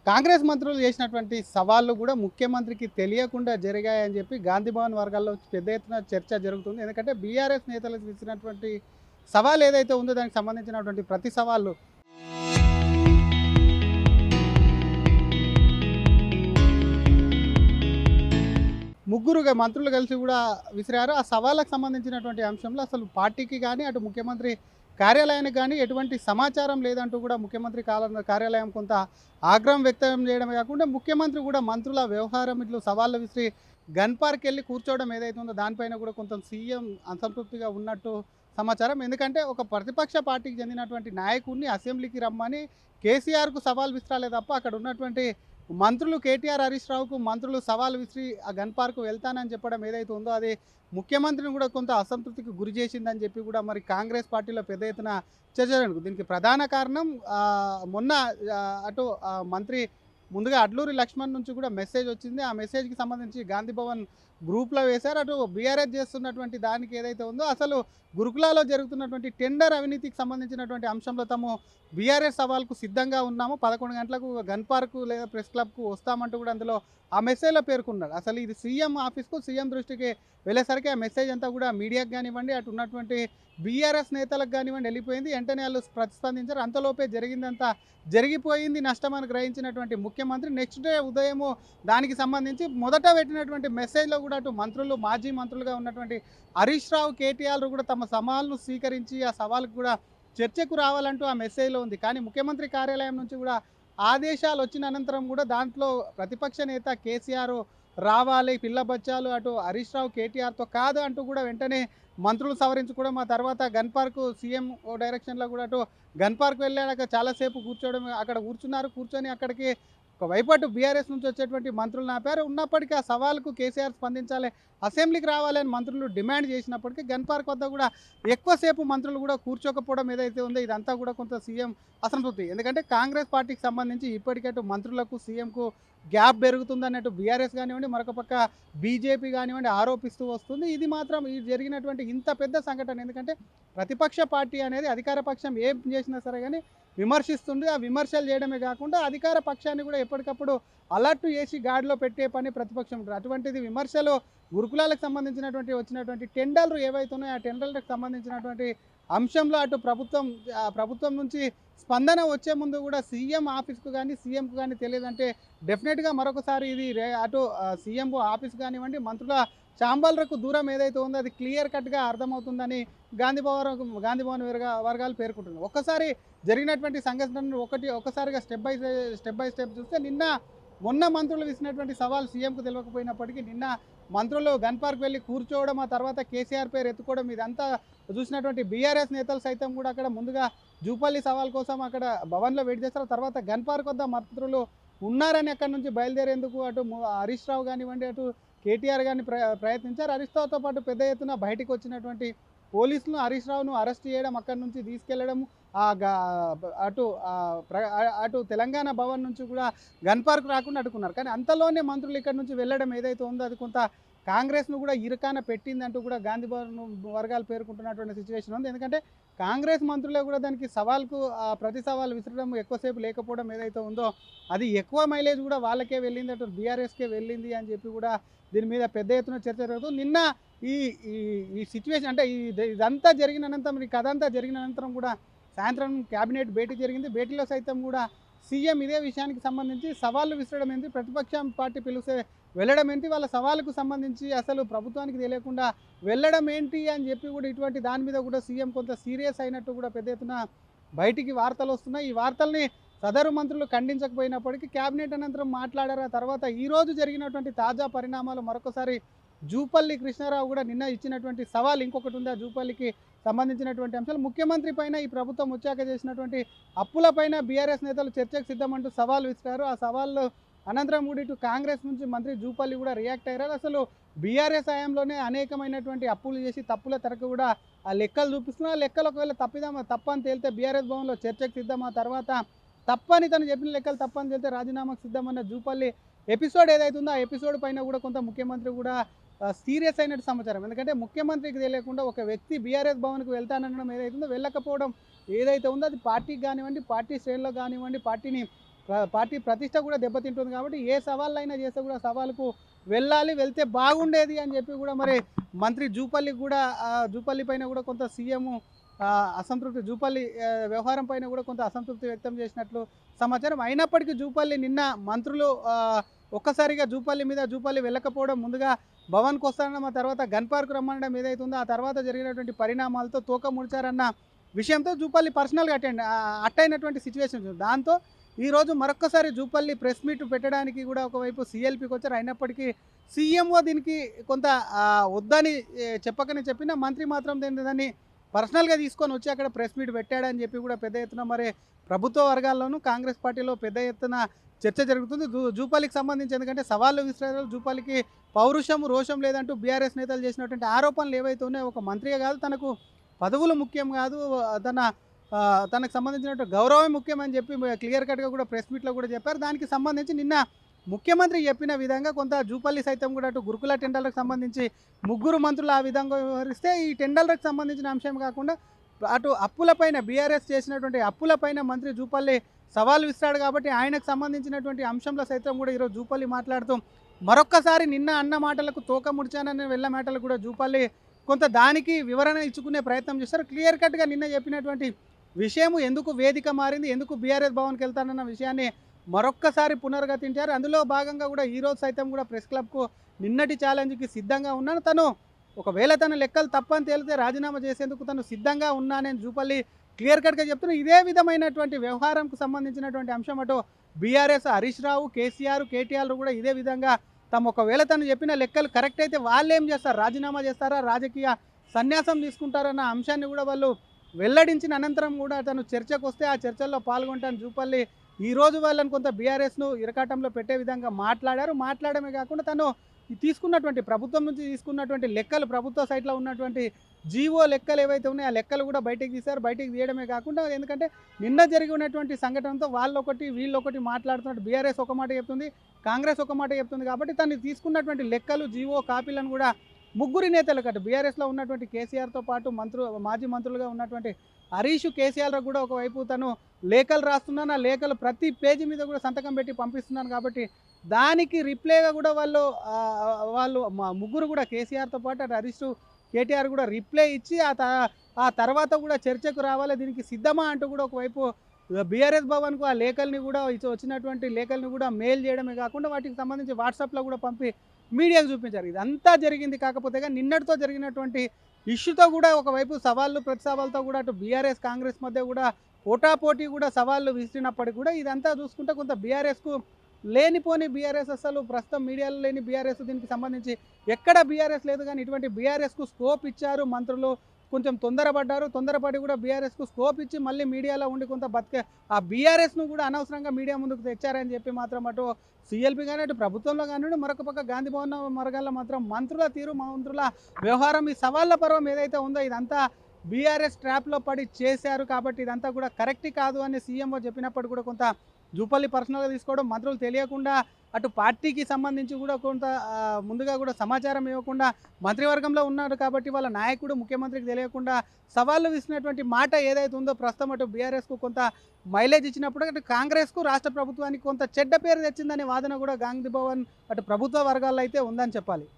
కాంగ్రెస్ మంత్రులు చేసినటువంటి సవాళ్ళు కూడా ముఖ్యమంత్రికి తెలియకుండా జరిగాయని చెప్పి గాంధీ భవన్ వర్గాల్లో పెద్ద ఎత్తున చర్చ జరుగుతుంది. ఎందుకంటే బీఆర్ఎస్ నేతలకు ఇచ్చినటువంటి సవాల్ ఏదైతే ఉందో దానికి సంబంధించినటువంటి ప్రతి సవాళ్ళు ముగ్గురుగా మంత్రులు కలిసి కూడా విసిరారు. ఆ సవాళ్ళకు సంబంధించినటువంటి అంశంలో అసలు పార్టీకి కానీ అటు ముఖ్యమంత్రి కార్యాలయానికి కానీ ఎటువంటి సమాచారం లేదంటూ కూడా ముఖ్యమంత్రి కార్యాలయం కొంత ఆగ్రహం వ్యక్తం చేయడమే కాకుండా ముఖ్యమంత్రి కూడా మంత్రుల వ్యవహారం ఇట్లు సవాళ్ళు విసిరి గన్ పార్క్ వెళ్ళి కూర్చోవడం ఏదైతే ఉందో దానిపైన కూడా కొంత సీఎం అసంతృప్తిగా ఉన్నట్టు సమాచారం. ఎందుకంటే ఒక ప్రతిపక్ష పార్టీకి చెందినటువంటి నాయకుడిని అసెంబ్లీకి రమ్మని కేసీఆర్కు సవాల్ విసిరాలే తప్ప అక్కడ ఉన్నటువంటి మంత్రులు కేటీఆర్ హరీష్ రావుకు మంత్రులు సవాల్ విసిరి ఆ గన్ పార్క్ వెళ్తానని చెప్పడం ఏదైతే ఉందో అది ముఖ్యమంత్రిని కూడా కొంత అసంతృప్తికి గురి చేసిందని చెప్పి కూడా మరి కాంగ్రెస్ పార్టీలో పెద్ద ఎత్తున చర్చ జరుగుతుంది. దీనికి ప్రధాన కారణం మొన్న అటు మంత్రి ముందుగా అడ్లూరి లక్ష్మణ్ నుంచి కూడా మెసేజ్ వచ్చింది. ఆ మెసేజ్కి సంబంధించి గాంధీ భవన్ గ్రూప్లో వేశారు. అటు బీఆర్ఎస్ చేస్తున్నటువంటి దానికి ఏదైతే ఉందో అసలు గురుకులాలో జరుగుతున్నటువంటి టెండర్ అవినీతికి సంబంధించినటువంటి అంశంలో తాము బీఆర్ఎస్ సవాల్కు సిద్ధంగా ఉన్నాము, 11 గంటలకు గన్ పార్కు లేదా ప్రెస్ క్లబ్కు వస్తామంటూ కూడా అందులో ఆ మెసేజ్లో పేర్కొన్నారు. అసలు ఇది సీఎం ఆఫీస్కు సీఎం దృష్టికి వెళ్ళేసరికి ఆ మెసేజ్ అంతా కూడా మీడియాకు కానివ్వండి అటు ఉన్నటువంటి బీఆర్ఎస్ నేతలకు కానివ్వండి వెళ్ళిపోయింది. వెంటనే వాళ్ళు ప్రతిస్పందించారు. అంతలోపే జరిగిందంతా జరిగిపోయింది నష్టమని గ్రహించినటువంటి ముఖ్యమంత్రి నెక్స్ట్ డే ఉదయము దానికి సంబంధించి మొదట పెట్టినటువంటి మెసేజ్లో కూడా అటు మంత్రులు మాజీ మంత్రులుగా ఉన్నటువంటి హరీష్ రావు కేటీఆర్ కూడా తమ సవాల్ను స్వీకరించి ఆ సవాల్కు కూడా చర్చకు రావాలంటూ ఆ మెసేజ్లో ఉంది. కానీ ముఖ్యమంత్రి కార్యాలయం నుంచి కూడా ఆదేశాలు వచ్చిన అనంతరం కూడా దాంట్లో ప్రతిపక్ష నేత కేసీఆర్ రావాలి, పిల్ల బచ్చాలు అటు హరీష్ రావు కేటీఆర్తో కాదు అంటూ కూడా వెంటనే మంత్రులు సవరించుకోవడం, ఆ తర్వాత గన్ పార్క్ సీఎం డైరెక్షన్లో కూడా అటు గన్ పార్క్ వెళ్ళాక చాలాసేపు కూర్చోవడం, అక్కడ కూర్చొని అక్కడికి ఒకవైపు అటు బీఆర్ఎస్ నుంచి వచ్చేటువంటి మంత్రులు ఆపారు. ఉన్నప్పటికీ ఆ సవాల్కు కేసీఆర్ స్పందించాలి, అసెంబ్లీకి రావాలని మంత్రులు డిమాండ్ చేసినప్పటికీ గన్ పార్క్ వద్ద కూడా ఎక్కువసేపు మంత్రులు కూడా కూర్చోకపోవడం ఏదైతే ఉందో ఇదంతా కూడా కొంత సీఎం అసంతృప్తి. ఎందుకంటే కాంగ్రెస్ పార్టీకి సంబంధించి ఇప్పటికే అటు మంత్రులకు సీఎంకు గ్యాప్ పెరుగుతుందన్నట్టు బీఆర్ఎస్ కానివ్వండి మరొక పక్క బీజేపీ కానివ్వండి ఆరోపిస్తూ వస్తుంది. ఇది మాత్రం ఇది జరిగినటువంటి ఇంత పెద్ద సంఘటన. ఎందుకంటే ప్రతిపక్ష పార్టీ అనేది అధికార పక్షం ఏం చేసినా సరే కానీ విమర్శిస్తుంది. ఆ విమర్శలు చేయడమే కాకుండా అధికార పక్షాన్ని కూడా ఎప్పటికప్పుడు అలర్ట్ చేసి గాడిలో పెట్టే పని ప్రతిపక్షం ఉంటుంది. అటువంటిది విమర్శలు గురుకులాలకు సంబంధించినటువంటి వచ్చినటువంటి టెండర్లు ఏవైతే ఉన్నాయో ఆ టెండర్లకు సంబంధించినటువంటి అంశంలో అటు ప్రభుత్వం నుంచి స్పందన వచ్చే ముందు కూడా సీఎం ఆఫీస్కు కానీ సీఎంకు కానీ తెలియదంటే డెఫినెట్గా మరొకసారి ఇది అటు సీఎం ఆఫీస్ కానివ్వండి మంత్రుల చాంబర్లకు దూరం ఏదైతే ఉందో అది క్లియర్ కట్గా అర్థమవుతుందని గాంధీ భవన్ వర్గాలు పేర్కొంటున్నారు. ఒక్కసారి జరిగినటువంటి సంఘటనను ఒక్కసారిగా స్టెప్ బై స్టెప్ చూస్తే మొన్న మంత్రులు విసినటువంటి సవాల్ సీఎంకు తెలియకపోయినప్పటికీ నిన్న మంత్రులు గన్ పార్క్ వెళ్ళి కూర్చోవడం, ఆ తర్వాత కేసీఆర్ పేరు ఎత్తుకోవడం ఇదంతా చూసినటువంటి బీఆర్ఎస్ నేతలు సైతం కూడా అక్కడ ముందుగా జూపల్లి సవాల్ కోసం అక్కడ భవన్లో వెయిట్ చేస్తారు. తర్వాత గన్ పార్క్ వద్ద మంత్రులు ఉన్నారని అక్కడి నుంచి బయలుదేరేందుకు అటు హరీష్ రావు కానివ్వండి అటు కేటీఆర్ కానీ ప్రయత్నించారు. హరీష్ రావుతో పాటు పెద్ద ఎత్తున బయటకు వచ్చినటువంటి పోలీసులు హరీష్ రావును అరెస్ట్ చేయడం, అక్కడి నుంచి తీసుకెళ్లడం, అటు తెలంగాణ భవన్ నుంచి కూడా గన్ పార్క్ రాకుండా అడ్డుకున్నారు. కానీ అంతలోనే మంత్రులు ఇక్కడ నుంచి వెళ్ళడం ఏదైతే ఉందో అది కొంత కాంగ్రెస్ను కూడా ఇరుకాన పెట్టిందంటూ కూడా గాంధీ భవన్ వర్గాలు పేర్కొంటున్నటువంటి సిచ్యువేషన్ ఉంది. ఎందుకంటే కాంగ్రెస్ మంత్రులే కూడా దానికి సవాల్కు ప్రతి సవాల్ విసరడం ఎక్కువసేపు లేకపోవడం ఏదైతే ఉందో అది ఎక్కువ మైలేజ్ కూడా వాళ్ళకే వెళ్ళింది, అటు బీఆర్ఎస్కే వెళ్ళింది అని చెప్పి కూడా దీని మీద పెద్ద ఎత్తున చర్చ జరుగుతుంది. నిన్న ఈ సిచ్యువేషన్ అంటే ఇదంతా జరిగిన అనంతరం ఈ కథ అంతా జరిగిన అనంతరం కూడా సాయంత్రం క్యాబినెట్ భేటీ జరిగింది. భేటీలో సైతం కూడా సీఎం ఇదే విషయానికి సంబంధించి సవాళ్ళు విసరడం ఏంటి, ప్రతిపక్ష పార్టీ పిలిస్తే వెళ్ళడం ఏంటి, వాళ్ళ సవాళ్ళకు సంబంధించి అసలు ప్రభుత్వానికి తెలియకుండా వెళ్ళడం ఏంటి అని చెప్పి కూడా ఇటువంటి దాని మీద కూడా సీఎం కొంత సీరియస్ అయినట్టు కూడా పెద్ద ఎత్తున బయటికి వార్తలు వస్తున్నాయి. ఈ వార్తల్ని సదరు మంత్రులు ఖండించకపోయినప్పటికీ క్యాబినెట్ అనంతరం మాట్లాడారు. ఆ తర్వాత ఈరోజు జరిగినటువంటి తాజా పరిణామాలు మరొకసారి జూపల్లి కృష్ణారావు కూడా నిన్న ఇచ్చినటువంటి సవాల్ ఇంకొకటి ఉంది. ఆ జూపల్లికి సంబంధించినటువంటి అంశాలు ముఖ్యమంత్రి పైన ఈ ప్రభుత్వం వచ్చాక చేసినటువంటి అప్పులపైన బీఆర్ఎస్ నేతలు చర్చకు సిద్ధమంటూ సవాల్ విసిరారు. ఆ సవాళ్ళు అనంతరం కూడా ఇటు కాంగ్రెస్ నుంచి మంత్రి జూపల్లి కూడా రియాక్ట్ అయ్యారు. అసలు బీఆర్ఎస్ హయాంలోనే అనేకమైనటువంటి అప్పులు చేసి తప్పుల తరకు కూడా ఆ లెక్కలు చూపిస్తున్నారు. ఆ లెక్కలు ఒకవేళ తప్పని తేలితే బీఆర్ఎస్ భవన్లో చర్చకు సిద్ధమా, తర్వాత తప్పని తను చెప్పిన లెక్కలు తప్పని తేలితే రాజీనామాకు సిద్ధమన్న జూపల్లి ఎపిసోడ్ ఏదైతే ఉందో ఆ ఎపిసోడ్ పైన కూడా కొంత ముఖ్యమంత్రి కూడా సీరియస్ అయినట్టు సమాచారం. ఎందుకంటే ముఖ్యమంత్రికి తెలియకుండా ఒక వ్యక్తి బీఆర్ఎస్ భవన్కు వెళ్తానడం ఏదైతుందో వెళ్ళకపోవడం ఏదైతే ఉందో అది పార్టీకి కానివ్వండి పార్టీ శ్రేణులకు కానివ్వండి పార్టీని పార్టీ ప్రతిష్ట కూడా దెబ్బతింటుంది కాబట్టి ఏ సవాళ్ళైనా చేస్తే కూడా సవాలుకు వెళ్ళాలి, వెళ్తే బాగుండేది అని చెప్పి కూడా మరి మంత్రి జూపల్లికి కూడా జూపల్లి పైన కూడా కొంత సీఎం అసంతృప్తి జూపల్లి వ్యవహారం పైన కూడా కొంత అసంతృప్తి వ్యక్తం చేసినట్లు సమాచారం. అయినప్పటికీ జూపల్లి నిన్న మంత్రులు ఒక్కసారిగా జూపల్లి వెళ్ళకపోవడం, ముందుగా భవన్కి వస్తానడం, ఆ తర్వాత గన్ పార్క్ రమ్మనడం ఏదైతుందో ఆ తర్వాత జరిగినటువంటి పరిణామాలతో తోక ముడిచారన్న విషయంతో జూపల్లి పర్సనల్గా అట్టయినటువంటి సిచ్యువేషన్. దాంతో ఈరోజు మరొక్కసారి జూపల్లి ప్రెస్ మీట్ పెట్టడానికి కూడా ఒకవైపు సీఎల్పీకి వచ్చారు. అయినప్పటికీ సీఎంఓ దీనికి కొంత వద్దని చెప్పకనే చెప్పిన మంత్రి మాత్రం దాన్ని పర్సనల్గా తీసుకొని వచ్చి అక్కడ ప్రెస్ మీట్ పెట్టాడని చెప్పి కూడా పెద్ద ఎత్తున మరి ప్రభుత్వ వర్గాల్లోనూ కాంగ్రెస్ పార్టీలో పెద్ద ఎత్తున చర్చ జరుగుతుంది. జూపల్లికి సంబంధించి ఎందుకంటే సవాళ్ళు విసిరారు. జూపల్లికి పౌరుషం రోషం లేదంటూ బీఆర్ఎస్ నేతలు చేసినటువంటి ఆరోపణలు ఏవైతే ఉన్నాయో ఒక మంత్రిగా కాదు, తనకు పదవులు ముఖ్యం కాదు, తనకు సంబంధించినటువంటి గౌరవమే ముఖ్యమని చెప్పి క్లియర్ కట్గా కూడా ప్రెస్ మీట్లో కూడా చెప్పారు. దానికి సంబంధించి నిన్న ముఖ్యమంత్రి చెప్పిన విధంగా కొంత జూపల్లి సైతం కూడా అటు గురుకుల టెండర్లకు సంబంధించి ముగ్గురు మంత్రులు ఆ విధంగా వ్యవహరిస్తే ఈ టెండర్లకు సంబంధించిన అంశం కాకుండా అటు అప్పులపైన బీఆర్ఎస్ చేసినటువంటి అప్పులపైన మంత్రి జూపల్లి సవాల్ విసిరాడు కాబట్టి ఆయనకు సంబంధించినటువంటి అంశంలో సైతం కూడా ఈరోజు జూపల్లి మాట్లాడుతూ మరొక్కసారి నిన్న అన్న మాటలకు తోక ముడిచానని వెళ్ళ మాటలు కూడా జూపల్లి కొంత దానికి వివరణ ఇచ్చుకునే ప్రయత్నం చేస్తారు. క్లియర్ కట్గా నిన్న చెప్పినటువంటి విషయం ఎందుకు వేదిక మారింది, ఎందుకు బీఆర్ఎస్ భవన్కి వెళ్తానన్న విషయాన్ని మరొక్కసారి పునర్గతించారు. అందులో భాగంగా కూడా ఈరోజు సైతం కూడా ప్రెస్ క్లబ్కు నిన్నటి ఛాలెంజ్కి సిద్ధంగా ఉన్నాను, తను ఒకవేళ తన లెక్కలు తప్పని తేలితే రాజీనామా చేసేందుకు తను సిద్ధంగా ఉన్నానని జూపల్లి క్లియర్ కట్గా చెప్తున్నారు. ఇదే విధమైనటువంటి వ్యవహారంకు సంబంధించినటువంటి అంశం అటు బీఆర్ఎస్ హరీష్ రావు, కేసీఆర్, కేటీఆర్ కూడా ఇదే విధంగా ఒకవేళ తను చెప్పిన లెక్కలు కరెక్ట్ అయితే వాళ్ళు ఏం చేస్తారు, రాజీనామా చేస్తారా, రాజకీయ సన్యాసం తీసుకుంటారన్న అంశాన్ని కూడా వాళ్ళు వెల్లడించిన అనంతరం కూడా తను చర్చకు వస్తే ఆ చర్చల్లో పాల్గొంటాను జూపల్లి ఈరోజు వాళ్ళని కొంత బీఆర్ఎస్ను ఇరకాటంలో పెట్టే విధంగా మాట్లాడమే కాకుండా తను తీసుకున్నటువంటి ప్రభుత్వం నుంచి తీసుకున్నటువంటి లెక్కలు, ప్రభుత్వ సైట్లో ఉన్నటువంటి జీవో లెక్కలు ఏవైతే ఉన్నాయో ఆ లెక్కలు కూడా బయటకు తీశారు. బయటకు తీయడమే కాకుండా ఎందుకంటే నిన్న జరిగినటువంటి సంఘటనతో వాళ్ళొకటి వీళ్ళొకటి మాట్లాడుతున్నట్టు బీఆర్ఎస్ ఒక మాట చెప్తుంది, కాంగ్రెస్ ఒక మాట చెప్తుంది కాబట్టి తను తీసుకున్నటువంటి లెక్కలు జీవో కాపీలను కూడా ముగ్గురి నేతలకు అటు బీఆర్ఎస్లో ఉన్నటువంటి కేసీఆర్తో పాటు మాజీ మంత్రులుగా ఉన్నటువంటి హరీష్, కేసీఆర్ కూడా ఒకవైపు తను లేఖలు రాస్తున్నాను, ఆ లేఖలు ప్రతి పేజీ మీద కూడా సంతకం పెట్టి పంపిస్తున్నాను కాబట్టి దానికి రిప్లైగా కూడా వాళ్ళు ముగ్గురు కూడా కేసీఆర్తో పాటు అటు హరీష్, కేటీఆర్ కూడా రిప్లై ఇచ్చి ఆ తర్వాత కూడా చర్చకు రావాలి, దీనికి సిద్ధమా అంటూ కూడా ఒకవైపు బీఆర్ఎస్ భవన్కు ఆ లేఖల్ని కూడా వచ్చినటువంటి లేఖల్ని కూడా మెయిల్ చేయడమే కాకుండా వాటికి సంబంధించి వాట్సాప్లో కూడా పంపి మీడియాకు చూపించారు. ఇదంతా జరిగింది. కాకపోతే నిన్నటితో జరిగినటువంటి ఇష్యూతో కూడా ఒకవైపు సవాళ్ళు ప్రతి సవాళ్ళతో కూడా అటు బీఆర్ఎస్ కాంగ్రెస్ మధ్య కూడా పోటాపోటీ కూడా సవాళ్ళు విసిరినప్పటికీ కూడా ఇదంతా చూసుకుంటే కొంత బీఆర్ఎస్కు లేనిపోని బీఆర్ఎస్ అసలు ప్రస్తుతం మీడియాలో లేని బీఆర్ఎస్ దీనికి సంబంధించి ఎక్కడ బీఆర్ఎస్ లేదు కానీ ఇటువంటి బీఆర్ఎస్కు స్కోప్ ఇచ్చారు మంత్రులు, కొంచెం తొందరపడి కూడా బీఆర్ఎస్కు స్కోప్ ఇచ్చి మళ్ళీ మీడియాలో ఉండి కొంత ఆ బీఆర్ఎస్ను కూడా అనవసరంగా మీడియా ముందుకు తెచ్చారని చెప్పి మాత్రం అటు సీఎల్పీ కానీ అటు ప్రభుత్వంలో కానివ్వండి, మరొక పక్క గాంధీ భవన్ మరగాల్లో మాత్రం మంత్రుల వ్యవహారం ఈ సవాళ్ళ పర్వం ఏదైతే ఉందో ఇదంతా బీఆర్ఎస్ ట్రాప్లో పడి చేశారు కాబట్టి ఇదంతా కూడా కరెక్ట్ కాదు అని సీఎంఓ చెప్పినప్పుడు కూడా కొంత జూపల్లి పర్సనల్గా తీసుకోవడం, మంత్రులు తెలియకుండా అటు పార్టీకి సంబంధించి కూడా కొంత ముందుగా కూడా సమాచారం ఇవ్వకుండా మంత్రివర్గంలో ఉన్నారు కాబట్టి వాళ్ళ నాయకుడు ముఖ్యమంత్రికి తెలియకుండా సవాళ్ళు విసినటువంటి మాట ఏదైతే ఉందో ప్రస్తుతం అటు బీఆర్ఎస్కు కొంత మైలేజ్ ఇచ్చినప్పుడు అటు కాంగ్రెస్కు రాష్ట్ర ప్రభుత్వానికి కొంత చెడ్డ పేరు తెచ్చిందనే వాదన కూడా గాంధీ భవన్ అటు ప్రభుత్వ వర్గాల్లో అయితే ఉందని చెప్పాలి.